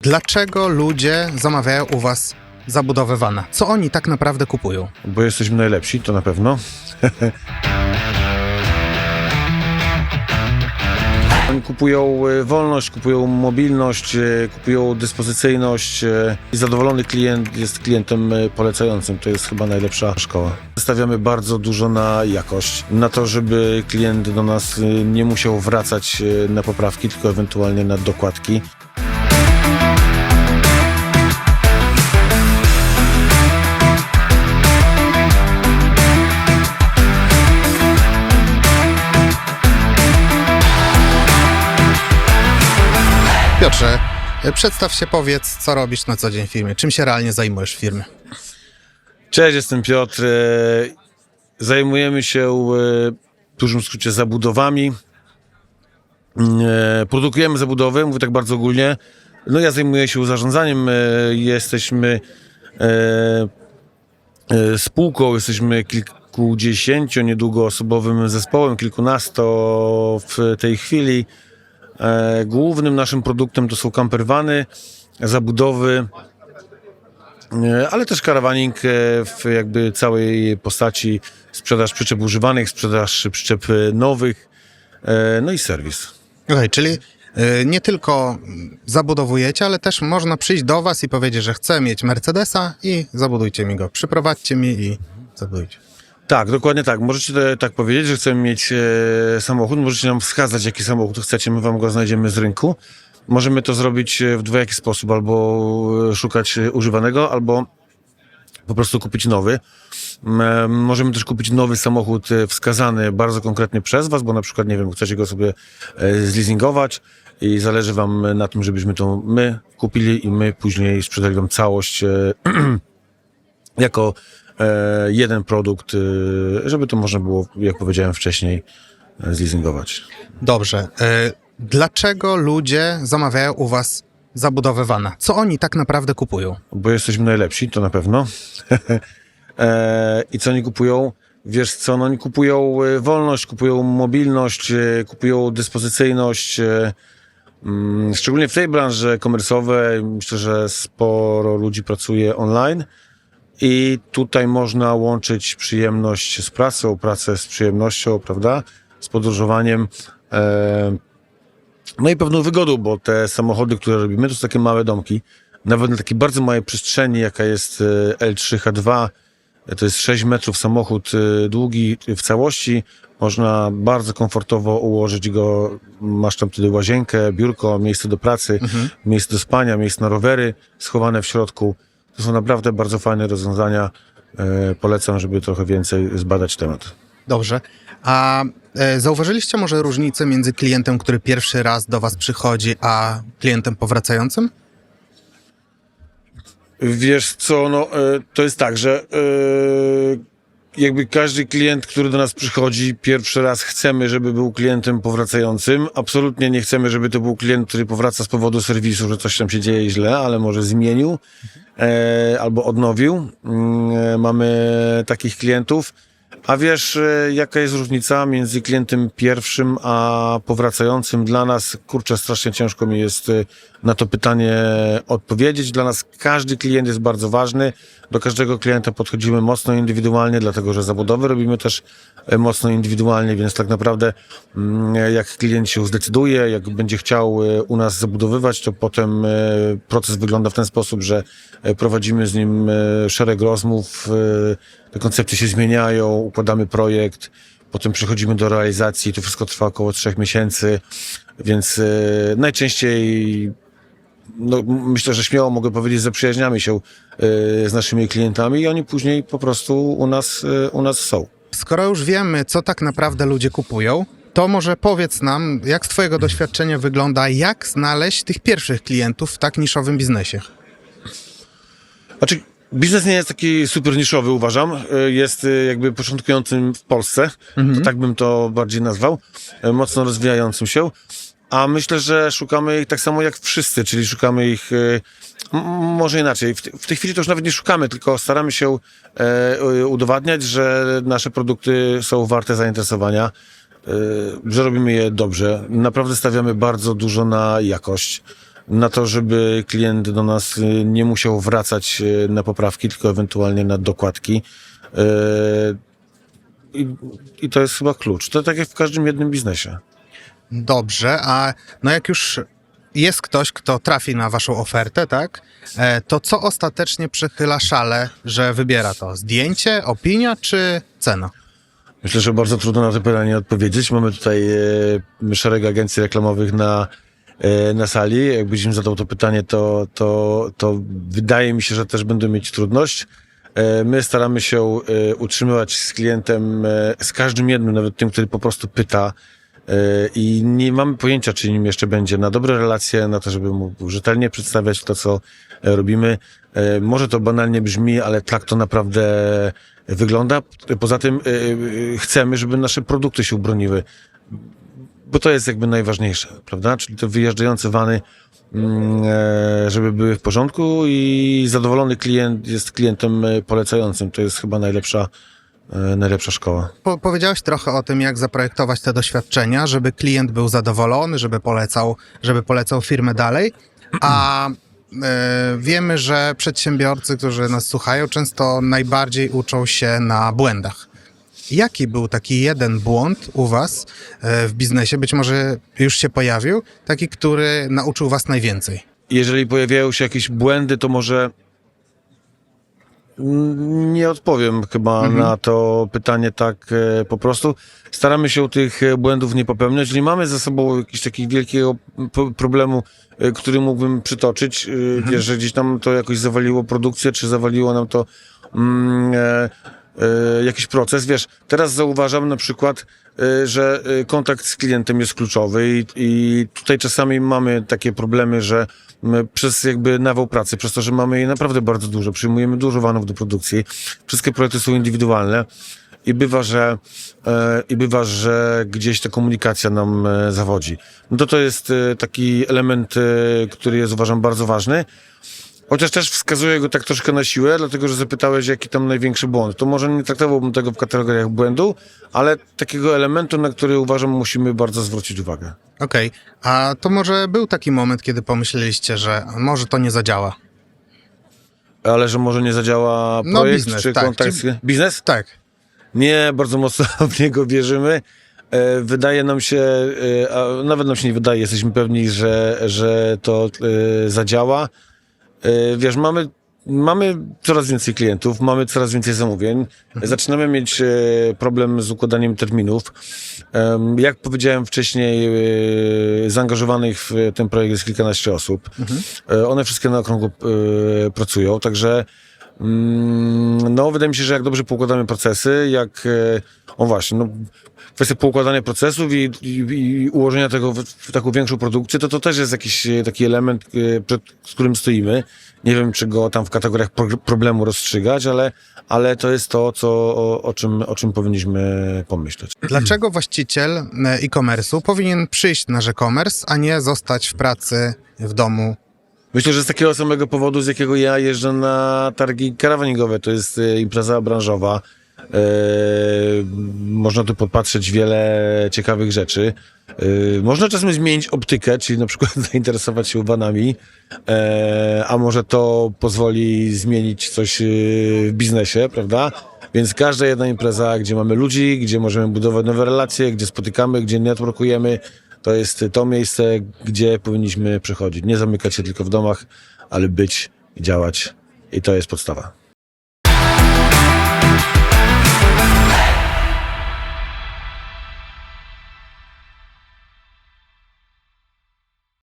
Dlaczego ludzie zamawiają u was zabudowę vana? Co oni tak naprawdę kupują? Bo jesteśmy najlepsi, to na pewno. Oni kupują wolność, kupują mobilność, kupują dyspozycyjność i zadowolony klient jest klientem polecającym. To jest chyba najlepsza szkoła. Stawiamy bardzo dużo na jakość, na to, żeby klient do nas nie musiał wracać na poprawki, tylko ewentualnie na dokładki. Piotrze, przedstaw się, powiedz, co robisz na co dzień w firmie, czym się realnie zajmujesz w firmie? Cześć, jestem Piotr. Zajmujemy się w dużym skrócie zabudowami. Produkujemy zabudowy, mówię tak bardzo ogólnie. No ja zajmuję się zarządzaniem. Jesteśmy spółką, jesteśmy kilkudziesięciu niedługo osobowym zespołem, kilkunastu w tej chwili. Głównym naszym produktem to są campervany, zabudowy, ale też karawaning w jakby całej postaci, sprzedaż przyczep używanych, sprzedaż przyczep nowych, no i serwis. Okej, czyli nie tylko zabudowujecie, ale też można przyjść do was i powiedzieć, że chcę mieć Mercedesa i zabudujcie mi go. Przyprowadźcie mi i zabudujcie. Tak, dokładnie tak. Możecie tak powiedzieć, że chcemy mieć samochód, możecie nam wskazać, jaki samochód chcecie, my wam go znajdziemy z rynku. Możemy to zrobić w dwojaki sposób, albo szukać używanego, albo po prostu kupić nowy. Możemy też kupić nowy samochód wskazany bardzo konkretnie przez was, bo na przykład, nie wiem, chcecie go sobie zleasingować i zależy wam na tym, żebyśmy to my kupili i my później sprzedali wam całość jako jeden produkt, żeby to można było, jak powiedziałem wcześniej, zleasingować. Dobrze. Dlaczego ludzie zamawiają u was zabudowę vana? Co oni tak naprawdę kupują? Bo jesteśmy najlepsi, to na pewno. I co oni kupują? Wiesz co, no oni kupują wolność, kupują mobilność, kupują dyspozycyjność. Szczególnie w tej branży komersowej myślę, że sporo ludzi pracuje online i tutaj można łączyć przyjemność z pracą, pracę z przyjemnością, prawda? Z podróżowaniem. No i pewną wygodą, bo te samochody, które robimy, to są takie małe domki. Nawet na takiej bardzo małej przestrzeni, jaka jest L3 H2, to jest 6 metrów samochód długi w całości. Można bardzo komfortowo ułożyć go. Masz tam wtedy łazienkę, biurko, miejsce do pracy, miejsce do spania, miejsce na rowery schowane w środku. To są naprawdę bardzo fajne rozwiązania. Polecam, żeby trochę więcej zbadać temat. Dobrze. A zauważyliście może różnicę między klientem, który pierwszy raz do was przychodzi, a klientem powracającym? Wiesz co, no to jest tak, że jakby każdy klient, który do nas przychodzi pierwszy raz, chcemy, żeby był klientem powracającym. Absolutnie nie chcemy, żeby to był klient, który powraca z powodu serwisu, że coś tam się dzieje źle, ale może zmienił albo odnowił. Mamy takich klientów. A wiesz, jaka jest różnica między klientem pierwszym a powracającym? Dla nas, kurczę, strasznie ciężko mi jest na to pytanie odpowiedzieć. Dla nas każdy klient jest bardzo ważny. Do każdego klienta podchodzimy mocno indywidualnie, dlatego że zabudowy robimy też mocno indywidualnie, więc tak naprawdę jak klient się zdecyduje, jak będzie chciał u nas zabudowywać, to potem proces wygląda w ten sposób, że prowadzimy z nim szereg rozmów, te koncepcje się zmieniają, układamy projekt, potem przechodzimy do realizacji, to wszystko trwa około 3 miesięcy, więc najczęściej no, myślę, że śmiało mogę powiedzieć, zaprzyjaźniamy się z naszymi klientami i oni później po prostu u nas są. Skoro już wiemy, co tak naprawdę ludzie kupują, to może powiedz nam, jak z twojego doświadczenia wygląda, jak znaleźć tych pierwszych klientów w tak niszowym biznesie? Znaczy, biznes nie jest taki super niszowy, uważam. Jest jakby początkującym w Polsce, to tak bym to bardziej nazwał, mocno rozwijającym się. A myślę, że szukamy ich tak samo jak wszyscy, czyli szukamy ich może inaczej. W tej chwili to już nawet nie szukamy, tylko staramy się udowadniać, że nasze produkty są warte zainteresowania, że robimy je dobrze. Naprawdę stawiamy bardzo dużo na jakość. na to, żeby klient do nas nie musiał wracać na poprawki, tylko ewentualnie na dokładki. I to jest chyba klucz. To tak jak w każdym jednym biznesie. Dobrze, a no jak już jest ktoś, kto trafi na waszą ofertę, tak? To co ostatecznie przychyla szale, że wybiera to? Zdjęcie, opinia czy cena? Myślę, że bardzo trudno na to pytanie odpowiedzieć. Mamy tutaj szereg agencji reklamowych na sali. Jakbyś im zadał to pytanie, to wydaje mi się, że też będą mieć trudność. My staramy się utrzymywać z klientem, z każdym jednym, nawet tym, który po prostu pyta, i nie mamy pojęcia, czy nim jeszcze będzie na dobre relacje, na to, żeby mógł rzetelnie przedstawiać to, co robimy. Może to banalnie brzmi, ale tak to naprawdę wygląda. Poza tym chcemy, żeby nasze produkty się broniły, bo to jest jakby najważniejsze, prawda? Czyli te wyjeżdżające vany, żeby były w porządku i zadowolony klient jest klientem polecającym. To jest chyba najlepsza szkoła. Powiedziałeś trochę o tym, jak zaprojektować te doświadczenia, żeby klient był zadowolony, żeby polecał firmę dalej, a wiemy, że przedsiębiorcy, którzy nas słuchają, często najbardziej uczą się na błędach. Jaki był taki jeden błąd u was w biznesie, być może już się pojawił, taki, który nauczył was najwięcej? Jeżeli pojawiają się jakieś błędy, to może nie odpowiem chyba na to pytanie tak po prostu. Staramy się tych błędów nie popełniać. Nie mamy ze sobą jakiegoś takiego wielkiego problemu, który mógłbym przytoczyć, wiesz, że gdzieś tam to jakoś zawaliło produkcję, czy zawaliło nam to jakiś proces. Wiesz, teraz zauważam na przykład, że kontakt z klientem jest kluczowy i tutaj czasami mamy takie problemy, że my przez jakby nawał pracy, przez to, że mamy jej naprawdę bardzo dużo, przyjmujemy dużo vanów do produkcji, wszystkie projekty są indywidualne i bywa, że gdzieś ta komunikacja nam zawodzi. No to jest taki element, który jest, uważam, bardzo ważny. Chociaż też wskazuję go tak troszkę na siłę, dlatego że zapytałeś, jaki tam największy błąd. To może nie traktowałbym tego w kategoriach błędu, ale takiego elementu, na który uważam, musimy bardzo zwrócić uwagę. Okej, a to może był taki moment, kiedy pomyśleliście, że może to nie zadziała? Ale że może nie zadziała No, projekt, biznes, czy tak. kontakt z... Biznes? Tak. Nie, bardzo mocno w niego wierzymy. Wydaje nam się, a nawet nam się nie wydaje, jesteśmy pewni, że to zadziała. Wiesz, mamy coraz więcej klientów, mamy coraz więcej zamówień. Zaczynamy mieć problem z układaniem terminów. Jak powiedziałem wcześniej, zaangażowanych w ten projekt jest kilkanaście osób. One wszystkie na okrągło pracują, także no, wydaje mi się, że jak dobrze poukładamy procesy, kwestia poukładania procesów i ułożenia tego w taką większą produkcję, to też jest jakiś taki element, przed którym stoimy. Nie wiem, czy go tam w kategoriach problemu rozstrzygać, ale to jest to, o czym powinniśmy pomyśleć. Dlaczego właściciel e-commerce'u powinien przyjść na e-commerce, a nie zostać w pracy w domu? Myślę, że z takiego samego powodu, z jakiego ja jeżdżę na targi karawaningowe. To jest impreza branżowa. Można tu podpatrzeć wiele ciekawych rzeczy. Można czasem zmienić optykę, czyli na przykład zainteresować się vanami, a może to pozwoli zmienić coś w biznesie, prawda? Więc każda jedna impreza, gdzie mamy ludzi, gdzie możemy budować nowe relacje, gdzie spotykamy, gdzie networkujemy, to jest to miejsce, gdzie powinniśmy przychodzić. Nie zamykać się tylko w domach, ale być i działać. I to jest podstawa.